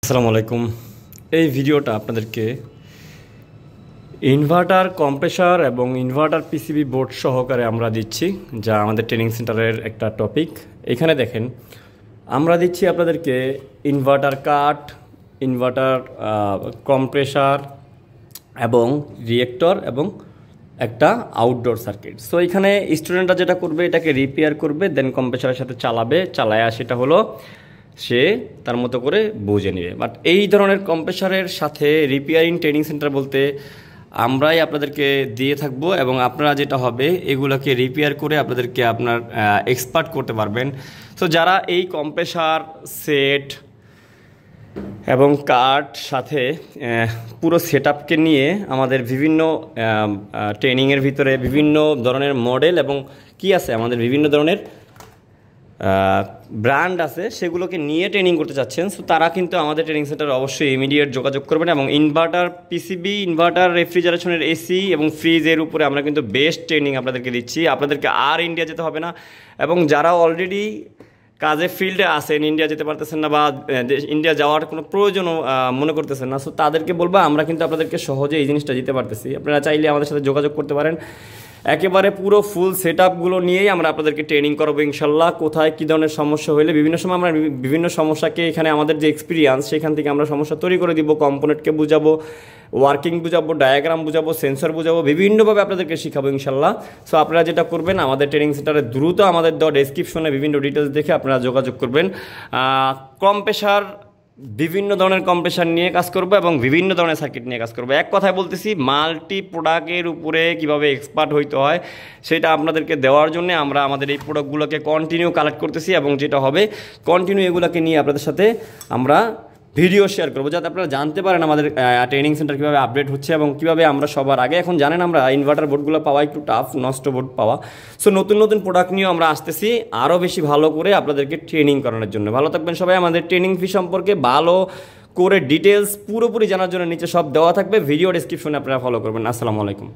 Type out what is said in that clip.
আসসালামু আলাইকুম। এই ভিডিওটা আপনাদেরকে ইনভার্টার কম্প্রেসার এবং ইনভার্টার পিসিবি বোর্ড সহকারে আমরা দিচ্ছি, যা আমাদের ট্রেনিং সেন্টারের একটা টপিক। এখানে দেখেন আমরা দিচ্ছি আপনাদেরকে ইনভার্টার কাট, ইনভার্টার কম্প্রেসার এবং রিয়েক্টর এবং একটা আউটডোর সার্কিট। সো এখানে স্টুডেন্টরা যেটা করবে, এটাকে রিপেয়ার করবে, দেন কম্প্রেসারের সাথে চালায় সেটা হলো সে তার মতো করে বুঝে নেবে। বাট এই ধরনের কম্প্রেসারের সাথে রিপেয়ারিং ট্রেনিং সেন্টার বলতে আমরাই আপনাদেরকে দিয়ে থাকবো, এবং আপনারা যেটা হবে এগুলোকে রিপেয়ার করে আপনাদেরকে আপনার এক্সপার্ট করতে পারবেন। তো যারা এই কম্প্রেসার সেট এবং কাঠ সাথে পুরো সেটআপকে নিয়ে আমাদের বিভিন্ন ট্রেনিংয়ের ভিতরে বিভিন্ন ধরনের মডেল এবং কি আছে, আমাদের বিভিন্ন ধরনের ব্র্যান্ড আছে, সেগুলোকে নিয়ে ট্রেনিং করতে চাচ্ছেন, সো তারা কিন্তু আমাদের ট্রেনিং সেন্টারে অবশ্যই ইমিডিয়েট যোগাযোগ করবেন। এবং ইনভার্টার পিসিবি, ইনভার্টার, রেফ্রিজারেশনের এসি এবং ফ্রিজের উপরে আমরা কিন্তু বেস্ট ট্রেনিং আপনাদেরকে দিচ্ছি। আপনাদেরকে আর ইন্ডিয়া যেতে হবে না, এবং যারা অলরেডি কাজের ফিল্ডে আছেন, ইন্ডিয়া যেতে পারতেছেন না বা ইন্ডিয়া যাওয়ার কোনো প্রয়োজনও মনে করতেছেন না, সো তাদেরকে বলবো আমরা কিন্তু আপনাদেরকে সহজে এই জিনিসটা দিতে পারতেছি। আপনারা চাইলে আমাদের সাথে যোগাযোগ করতে পারেন। একেবারে পুরো ফুল সেট আপগুলো নিয়েই আমরা আপনাদেরকে ট্রেনিং করাবো ইনশাল্লাহ। কোথায় কী ধরনের সমস্যা হলে বিভিন্ন সময় আমরা বিভিন্ন সমস্যাকে এখানে আমাদের যে এক্সপিরিয়েন্স, সেখান থেকে আমরা সমস্যা তৈরি করে দিব, কম্পোনেন্টকে বুঝাবো, ওয়ার্কিং বুঝাবো, ডায়াগ্রাম বুঝাবো, সেন্সর বুঝাবো, বিভিন্নভাবে আপনাদেরকে শিখাবো ইনশাল্লাহ। সো আপনারা যেটা করবেন, আমাদের ট্রেনিং সেন্টারে দ্রুত আমাদের দেওয়া ডেসক্রিপশনে বিভিন্ন ডিটেলস দেখে আপনারা যোগাযোগ করবেন। কম্প্রেসার, বিভিন্ন ধরনের কম্প্রেসার নিয়ে কাজ করবো এবং বিভিন্ন ধরনের সার্কিট নিয়ে কাজ করবো। এক কথায় বলতেছি, মাল্টি প্রোডাক্টের উপরে কিভাবে এক্সপার্ট হইতে হয় সেটা আপনাদেরকে দেওয়ার জন্য আমরা আমাদের এই প্রোডাক্টগুলোকে কন্টিনিউ কালেক্ট করতেছি, এবং যেটা হবে কন্টিনিউ এগুলোকে নিয়ে আপনাদের সাথে আমরা ভিডিও শেয়ার করবো, যাতে আপনারা জানতে পারেন আমাদের ট্রেনিং সেন্টার কীভাবে আপডেট হচ্ছে এবং কীভাবে আমরা সবার আগে, এখন জানেন আমরা ইনভার্টার বোর্ডগুলো পাওয়া একটু টাফ, নষ্ট বোর্ড পাওয়া। সো নতুন নতুন প্রোডাক্ট নিয়েও আমরা আসতেছি আরও বেশি ভালো করে আপনাদেরকে ট্রেনিং করানোর জন্য। ভালো থাকবেন সবাই। আমাদের ট্রেনিং ফি সম্পর্কে ভালো করে ডিটেলস পুরোপুরি জানার জন্য নিচে সব দেওয়া থাকবে, ভিডিও ডেসক্রিপশনে আপনারা ফলো করবেন। আসসালামু আলাইকুম।